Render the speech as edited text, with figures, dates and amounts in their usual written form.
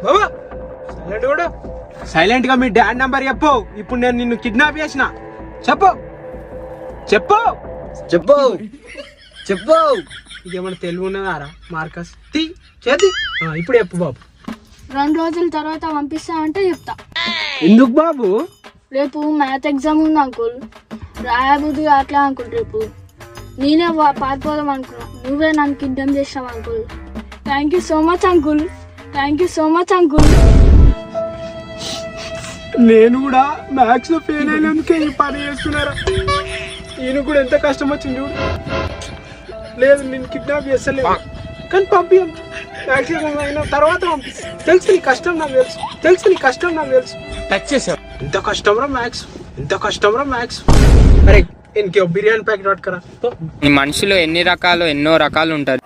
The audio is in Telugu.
బాబా సైలెంట్ కూడా సైలెంట్ గా మీ డాడ్ నంబర్ చెప్పు. ఇప్పుడు నేను నిన్ను కిడ్నాప్ చేసిన. చెప్పు చెప్పు చెప్పు చెప్పు. ఇదేమన్నా తెలుగు ఉన్నదారా మార్కస్? చేతి ఇప్పుడు చెప్పు బాబు. 2 రోజుల తర్వాత పంపిస్తా అంటే చెప్తా. ఎందుకు బాబు? రేపు మ్యాథ్ ఎగ్జామ్ ఉంది అంకుల్, రాయబుద్ధి అట్లా అంకుల్. రేపు నేనే పారిపోదాం అనుకున్నా, నువ్వే నన్ను కిడ్నాప్ చేసావు uncle. Thank you so much uncle, thank you so much uncle. నేను కూడా మ్యాథ్స్ లో ఫెయిల్ అయినందుకే ఈ పని చేస్తున్నారా? ఈయన కూడా ఎంత కష్టం వచ్చింది చూడు. లేదు నేను కిడ్నాప్ చేస్తలేదు, కానీ పంపించాం మ్యాథ్స్ అయిన తర్వాత పంపిస్తాను. తెలుసు నీ కష్టం నాకు తెలుసు, తెలుసు నీ కష్టం నాకు తెలుసు. టచ్ చేసావు. ఎంత కష్టం రా మ్యాథ్స్, ఎంత కష్టం రా మ్యాథ్స్. అరే ఇంకో బిర్యానీ ప్యాకెట్ పట్టుకరా. ఈ మనిషిలో ఎన్ని రకాలు ఎన్నో రకాలు ఉంటారు.